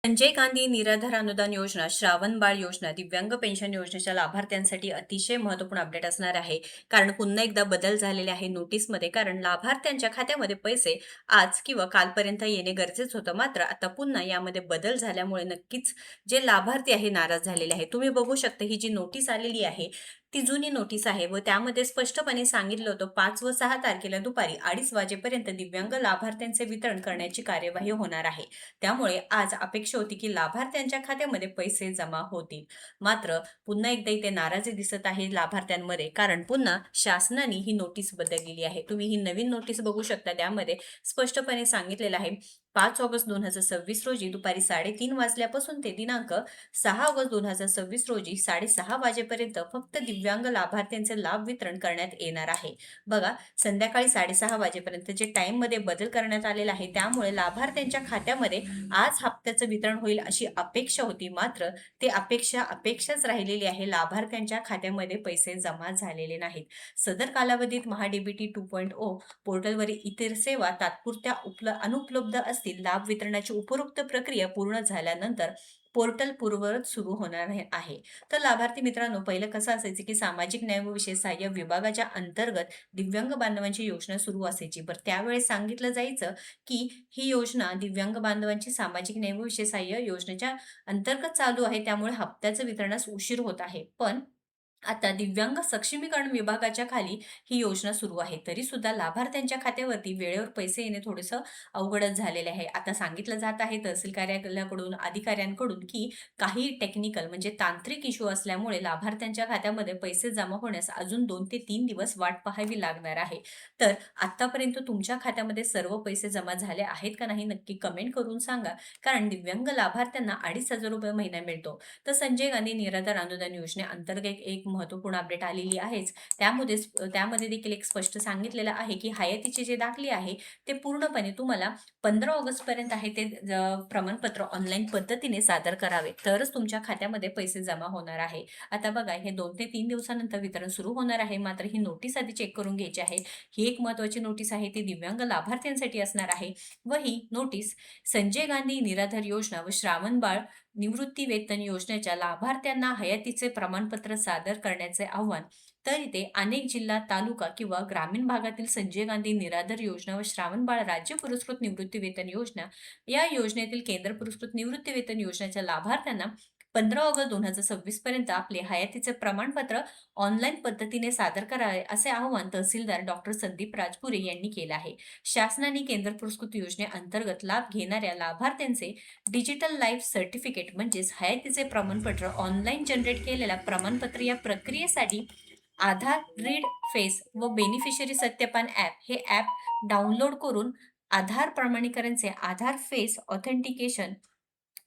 संजय गांधी निराधार अनुदान योजना, श्रावण बाळ योजना, दिव्यांग पेन्शन योजनेच्या लाभार्थ्यांसाठी अतिशय महत्त्वपूर्ण अपडेट असणार आहे. कारण पुन्हा एकदा बदल झालेले आहे नोटीसमध्ये. कारण लाभार्थ्यांच्या खात्यामध्ये पैसे आज किंवा कालपर्यंत येणे गरजेचं होतं. मात्र आता पुन्हा यामध्ये बदल झाल्यामुळे नक्कीच जे लाभार्थी आहे नाराज झालेले आहे. तुम्ही बघू शकता ही जी नोटीस आलेली आहे ती जुनी नोटीस आहे व त्यामध्ये स्पष्टपणे सांगितलं होतं 5 व 6 तारखेला दुपारी 2:30 वाजेपर्यंत दिव्यांग लाभार्थ्यांचे वितरण करण्याची कार्यवाही होणार आहे. त्यामुळे आज अपेक्षा होती की लाभार्थ्यांच्या खात्यामध्ये पैसे जमा होतील. मात्र पुन्हा एकदा इथे नाराजी दिसत आहे लाभार्थ्यांमध्ये, कारण पुन्हा शासनाने ही नोटीस बदललेली आहे. तुम्ही ही नवीन नोटीस बघू शकता. त्यामध्ये स्पष्टपणे सांगितलेलं आहे 5 ऑगस्ट 2026 रोजी दुपारी 3:30 वाजल्यापासून ते दिनांक 6 ऑगस्ट 2026 रोजी 6:30 वाजेपर्यंत फक्त दिव्यांग लाभार्थ्यांचे लाभ वितरण करण्यात येणार आहे. बघा, संध्याकाळी 6:30 वाजेपर्यंत जे टाईममध्ये बदल करण्यात आलेला आहे, त्यामुळे लाभार्थ्यांच्या खात्यामध्ये आज हप्त्याचं वितरण होईल अशी अपेक्षा होती. मात्र ते अपेक्षाच राहिलेली आहे. लाभार्थ्यांच्या खात्यामध्ये पैसे जमा झालेले नाहीत. सदर कालावधीत महाडीबीटी 2.0 पोर्टलवरील इतर सेवा तात्पुरत्या अनुपलब्ध असतील. लाभ वितरणाची उपरोक्त प्रक्रिया पूर्ण झाल्यानंतर पोर्टल पूर्ववत सुरू होणार आहे. तर लाभार्थी मित्रांनो, पहिलं कसं असायचं की सामाजिक न्याय व विशेष सहाय्य विभागाच्या अंतर्गत दिव्यांग बांधवांची योजना सुरू असायची. बरं, त्यावेळेस सांगितलं जायचं की ही योजना दिव्यांग बांधवांची सामाजिक न्याय व विशेष सहाय्य योजनेच्या अंतर्गत चालू आहे, त्यामुळे हप्त्याचं वितरणास उशीर होत आहे. पण आता दिव्यांग सक्षमीकरण विभागाच्या खाली ही योजना सुरू आहे. तरी सुद्धा लाभार्थ्यांच्या खात्यावरती वेळेवर पैसे येणे थोडंसं अवघडच झालेले आहे. आता सांगितलं जात आहे तहसील कार्यालयाकडून, अधिकाऱ्यांकडून की काही टेक्निकल म्हणजे तांत्रिक इश्यू असल्यामुळे लाभार्थ्यांच्या खात्यामध्ये पैसे जमा होण्यास अजून 2 ते 3 दिवस वाट पाहावी लागणार आहे. तर आत्तापर्यंत तुमच्या खात्यामध्ये सर्व पैसे जमा झाले आहेत का नाही, नक्की कमेंट करून सांगा. कारण दिव्यांग लाभार्थ्यांना ₹2,500 महिना मिळतो. तर संजय गांधी निराधार अनुदान योजनेअंतर्गत एक महत्त्वपूर्ण अपडेट आलेली आहेच. त्यामध्ये देखील एक स्पष्ट सांगितलेलं आहे की हयातीचे जे दाखले आहे ते पूर्णपणे तुम्हाला 15 ऑगस्टपर्यंत आहे ते प्रमाणपत्र ऑनलाईन पद्धतीने सादर करावे, तरच तुमच्या खात्यामध्ये पैसे जमा होणार आहे. आता बघा, हे 2 ते 3 दिवसानंतर वितरण सुरू होणार आहे. मात्र ही नोटीस आधी चेक करून घ्यायची आहे. ही एक महत्त्वाची नोटीस आहे, ती दिव्यांग लाभार्थ्यांसाठी असणार आहे. व ही नोटीस संजय गांधी निराधार योजना व श्रावण बाळ निवृत्ती वेतन योजनेच्या लाभार्थ्यांना हयातीचे प्रमाणपत्र सादर करण्याचे आव्हान. तर इथे अनेक जिल्हा, तालुका किंवा ग्रामीण भागातील संजय गांधी निराधार योजना व श्रावण बाळ राज्य पुरस्कृत निवृत्ती वेतन योजना या योजनेतील केंद्र पुरस्कृत निवृत्ती वेतन योजनेच्या लाभार्थ्यांना 15 ऑगस्ट 2026 पर्यंत आपले हयातीचे प्रमाणपत्र ऑनलाईन पद्धतीने सादर करावे, असे आवाहन तहसीलदार डॉक्टर संदीप राजपुरे यांनी केले आहे. शासनाने केंद्र पुरस्कृत योजनेअंतर्गत लाभ घेणाऱ्या लाभार्थ्यांचे डिजिटल लाईफ सर्टिफिकेट म्हणजेच हयातीचे प्रमाणपत्र ऑनलाईन जनरेट केलेल्या प्रमाणपत्र या प्रक्रियेसाठी आधार रीड फेस व बेनिफिशरी सत्यापन ॲप हे ॲप डाउनलोड करून आधार प्रमाणीकरणचे आधार फेस ऑथेंटिकेशन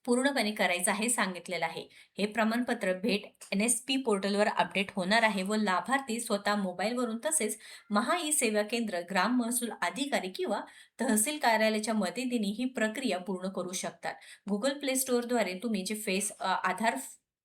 पूर्णपणे करायचं आहे सांगितलेलं आहे. हे प्रमाणपत्र भेट NSP पोर्टलवर अपडेट होणार आहे व लाभार्थी स्वतः मोबाईलवरून तसेच महा ई सेवा केंद्र, ग्राम महसूल अधिकारी किंवा तहसील कार्यालयाच्या मदतीने ही प्रक्रिया पूर्ण करू शकतात. Google Play स्टोअरद्वारे तुम्ही जे आधार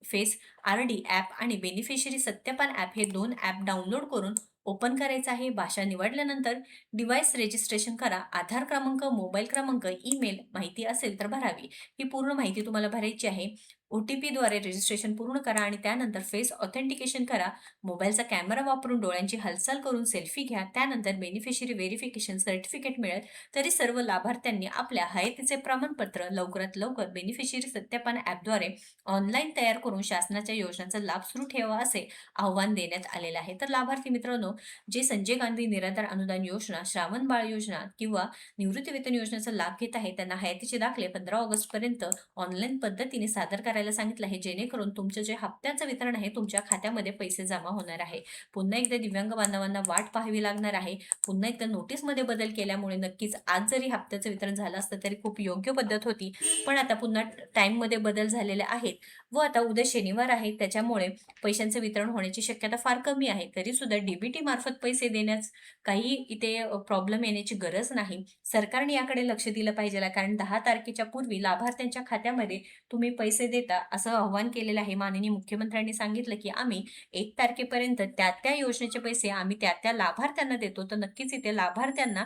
फेस RD ॲप आणि बेनिफिशरी सत्यापन ॲप हे 2 ॲप डाउनलोड करून ओपन करायचं आहे. भाषा निवडल्यानंतर डिव्हाइस रजिस्ट्रेशन करा. आधार क्रमांक, मोबाईल क्रमांक, ईमेल माहिती असेल तर भरावी. ही पूर्ण माहिती तुम्हाला भरायची आहे. OTPद्वारे रजिस्ट्रेशन पूर्ण करा आणि त्यानंतर फेस ऑथेंटिकेशन करा. मोबाईलचा कॅमेरा वापरून डोळ्यांची हालचाल करून सेल्फी घ्या. त्यानंतर बेनिफिशरी व्हेरिफिकेशन सर्टिफिकेट मिळेल. तरी सर्व लाभार्थ्यांनी आपल्या हयातीचे प्रमाणपत्र लवकरात लवकर बेनिफिशरी सत्यापन ॲपद्वारे ऑनलाईन तयार करून शासनाच्या योजनांचा लाभ सुरू ठेवा, असे आव्हान देण्यात आलेलं आहे. तर लाभार्थी मित्रांनो, जे संजय गांधी निराधार अनुदान योजना, श्रावण बाळ योजना किंवा निवृत्ती वेतन योजनेचा लाभ घेत आहे, त्यांना हयातीचे दाखले 15 ऑगस्टपर्यंत ऑनलाईन पद्धतीने सादर करायला सांगितलं आहे, जेणेकरून तुमचं जे हप्त्याचं वितरण आहे तुमच्या खात्यामध्ये पैसे जमा होणार आहे. पुन्हा एकदा दिव्यांग बांधवांना वाट पाहावी लागणार आहे. पुन्हा एकदा नोटीसमध्ये बदल केल्यामुळे नक्कीच आज जरी हप्त्याचं वितरण झालं असतं तरी खूप योग्य पद्धत होती. पण आता पुन्हा टाईममध्ये बदल झालेले आहेत व आता उद्या शनिवार आहे, त्याच्यामुळे पैशांचं वितरण होण्याची शक्यता फार कमी आहे. तरी सुद्धा DBT मार्फत पैसे देण्यास काही इथे प्रॉब्लेम येण्याची गरज नाही. सरकारने याकडे लक्ष दिलं पाहिजे, कारण 10 तारखेच्या पूर्वी लाभार्थ्यांच्या खात्यामध्ये तुम्ही पैसे देता असं आवाहन केलेलं आहे. माननीय मुख्यमंत्र्यांनी सांगितलं की आम्ही 1 तारखेपर्यंत त्या योजनेचे पैसे आम्ही त्या लाभार्थ्यांना देतो. तर नक्कीच इथे लाभार्थ्यांना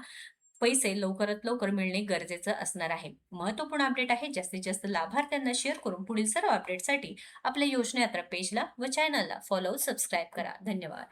पैसे लवकरात लवकर मिळणे गरजेचं असणार आहे. महत्त्वपूर्ण अपडेट आहे. जास्तीत जास्त लाभार्थ्यांना शेअर करून पुढील सर्व अपडेटसाठी आपल्या योजना यात्रा पेजला व चॅनलला फॉलो सबस्क्राईब करा. धन्यवाद.